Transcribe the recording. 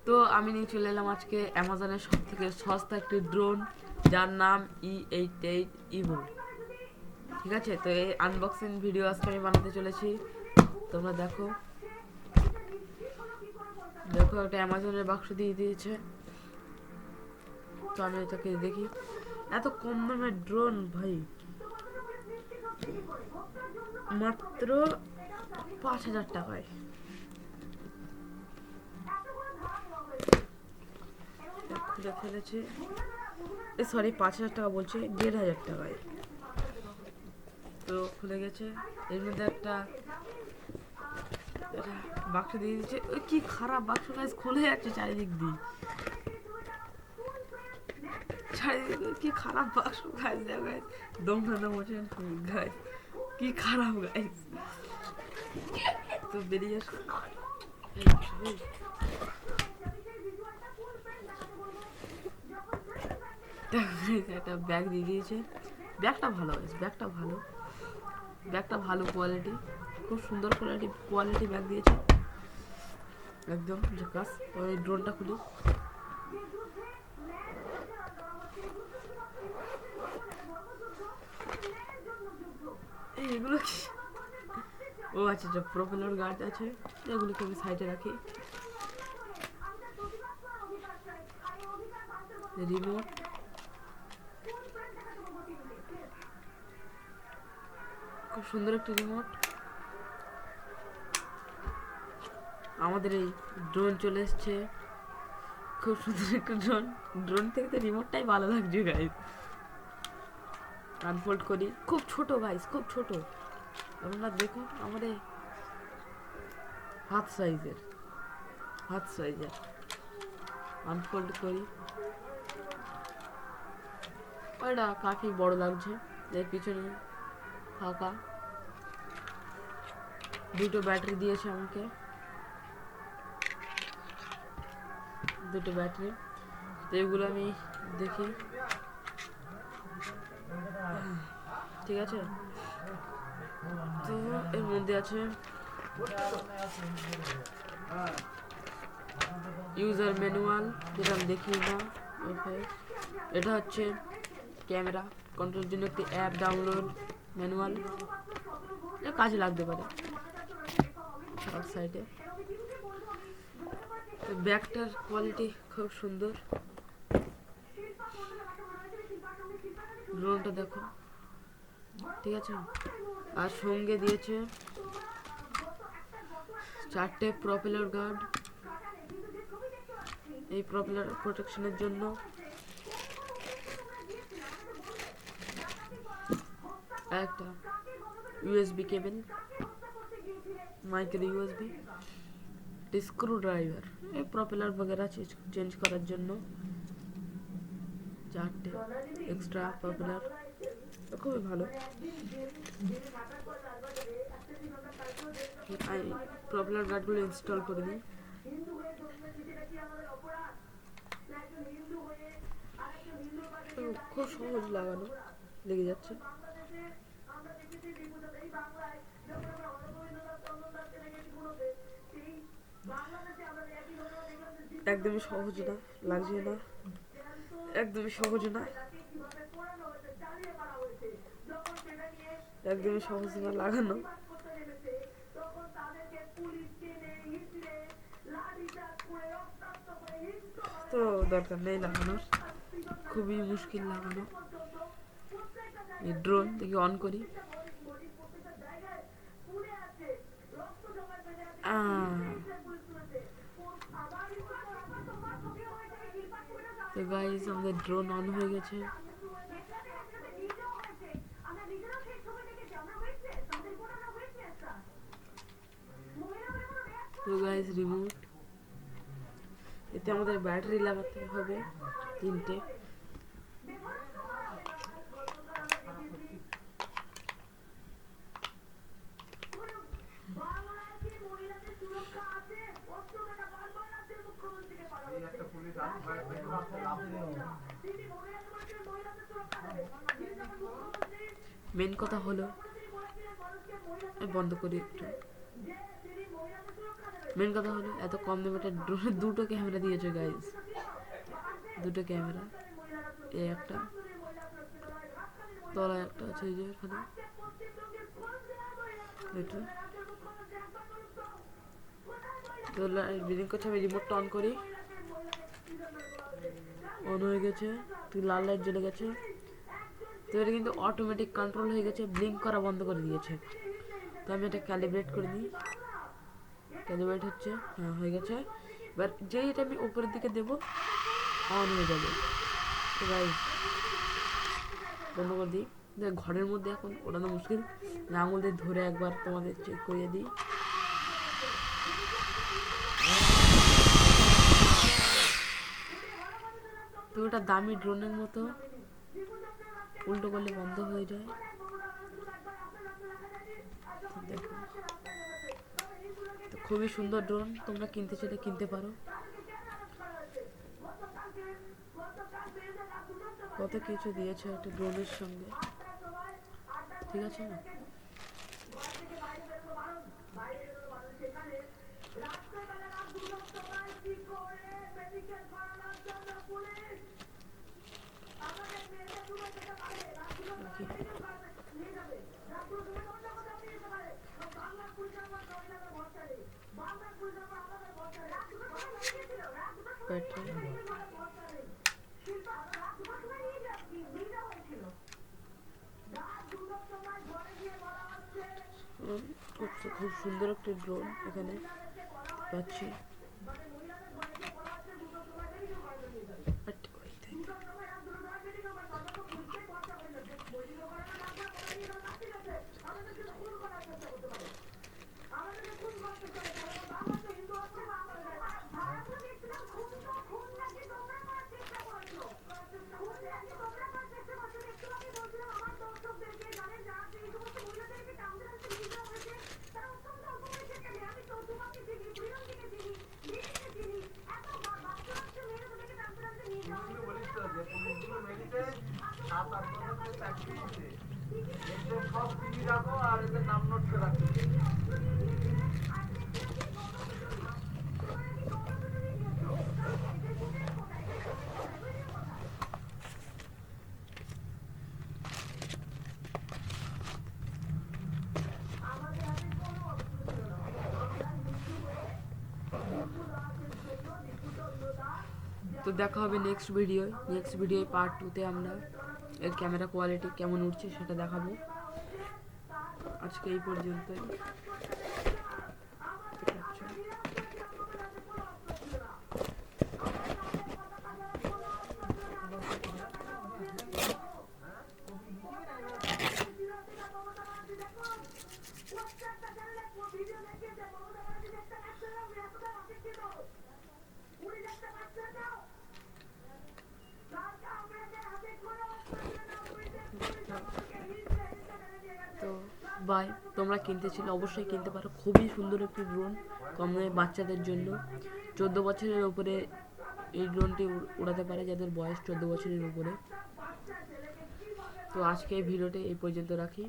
তো আমি নিয়ে চলে এলাম আজকে অ্যামাজনের সব থেকে সস্তা একটি ড্রোন, যার নাম E88 ইভো। ঠিক আছে, তো এই আনবক্সিং ভিডিও আজকে আমি বানাতে চলেছি। তোমরা দেখো দেখো একটা অ্যামাজনের বাক্স দিয়ে দিয়েছে। তো আমি এটাকে দেখি, এত কম দামের ড্রোন ভাই, মাত্র 5,000 টাকায়। খুলে ফেলেছে, সরি 5,000 টাকা বলছে, 1,500 টাকায়। তো খুলে গেছে, এর মধ্যে একটা বাক্স দিয়ে দিচ্ছে। ওই কি খারাপ বাক্স গাইস, খুলে যাচ্ছে চারিদিক দিয়ে, চারিদিক কি খারাপ বাক্স গাইস। দেখো গাইস, দম না মোছেন গাইস, কি খারাপ গাইস। তো বেরিয়ে একটা ব্যাগ দিয়ে দিয়েছে। ব্যাগটা ভালো আছে, ব্যাগটা ভালো কোয়ালিটি, খুব সুন্দর কোয়ালিটি ব্যাগ দিয়েছে, একদম ঝাকাস। ওই ড্রোনটা খুলি, এগুলো কি? ও আচ্ছা আচ্ছা, প্রোপেলার গার্ড আছে, এগুলোকে আমি সাইডে রাখি। রিমোট, খুব সুন্দর একটা রিমোট। আমাদের এই ড্রোন চলে এসছে, খুব সুন্দর একটা ড্রোন থেকে তো রিমোটটাই ভালো লাগছে গাইস। আনফোল্ড করি, খুব ছোট গাইস, খুব ছোট। আপনারা দেখুন, আমাদের হাত সাইজের। আনফোল্ড করি, ওইটা কাফি বড় লাগছে। এর পিছনে ফাঁকা, দুটো ব্যাটারি দিয়েছে আমাকে, দুটো ব্যাটারি। তো এগুলো আমি দেখি, ঠিক আছে। তো এর মধ্যে আছে ইউজার ম্যানুয়াল, যেটা আমি দেখি না। এটা হচ্ছে ক্যামেরা কন্ট্রোলের জন্য একটি অ্যাপ ডাউনলোড ম্যানুয়াল, এটা কাজে লাগতে পারে। সাইডে ব্যাগটার কোয়ালিটি খুব সুন্দর, ড্রোনটা দেখো, ঠিক আছে। আর সঙ্গে দিয়েছে 4টে প্রপেলার গার্ড, এই প্রপেলার প্রোটেকশনের জন্য। একটা ইউএসবি কেবল, মাইক্রো ইউএসবি, স্ক্রু ড্রাইভার, এই প্রপেলার বগেরা চেঞ্জ করার জন্য। 4টে এক্সট্রা প্রপেলার, খুবই ভালো। আমি প্রপেলার গার্ডগুলো ইনস্টল করে দিই। খুব সহজ লাগানো, লেগে যাচ্ছে। একদমই সহজ না, লাগছে না, একদমই সহজ না, একদমই সহজ না লাগানো। তো দরকার নেই লাগানোর, খুবই মুশকিল লাগানো। এই ড্রোন দেখি অন করি, তো গাইস আমাদের ড্রোন অন হয়ে গেছে। তো গাইস রিমোট, এতে আমাদের ব্যাটারি লাগাতে হবে 3টে। মেন কথা হলো, বন্ধ করি একটু, মেন কথা হলো এত কম দামে একটা ড্রোনে দুটো ক্যামেরা দিয়েছে গাইস, দুটো ক্যামেরা, এই একটা তলায় একটা আছে, এই যে এখানে এটা তো ব্লিঙ্ক করছে। আমি রিমোটটা অন করি, অন হয়ে গেছে, তুই লাল লাইট জ্বলে গেছে। তো এটা কিন্তু অটোমেটিক কন্ট্রোল হয়ে গেছে, ব্লিঙ্ক করা বন্ধ করে দিয়েছে। তো আমি এটা ক্যালিব্রেট করে নিই, ক্যালিব্রেট হচ্ছে, হ্যাঁ হয়ে গেছে। এবার যেই এটা আমি উপরের দিকে দেবো অন হয়ে যাবে। তো গাইস বন্ধ করে দিই, ঘরের মধ্যে এখন ওঠানো মুশকিল, আঙুল দিয়ে ধরে একবার তোমাদের চেক করিয়ে দিই। তো ওটা দামি ড্রোনের মতো, উল্টো করলে বন্ধ হয়ে যায়। দেখো তো খুবই সুন্দর ড্রোন, তোমরা কিনতে চাইলে কিনতে পারো। কত কিছু দিয়েছে একটা ড্রোনের সঙ্গে, ঠিক আছে না? খুব সুন্দর একটি ড্রোন এখানে পাচ্ছি। তো দেখা হবে নেক্সট ভিডিও পার্ট 2-তে আমরা এর ক্যামেরা কোয়ালিটি কেমন উঠছে সেটা দেখাবো। আজকে এই পর্যন্তই। তো বাই, তোমরা কিনতে ছিলে অবশ্যই কিনতে পারো, খুবই সুন্দর একটি ড্রোন, কম দামে বাচ্চাদের জন্য। 14 বছরের উপরে এই ড্রোনটি উড়াতে পারে, যাদের বয়স 14 বছরের উপরে। তো আজকে এই ভিডিওটি এই পর্যন্ত রাখি।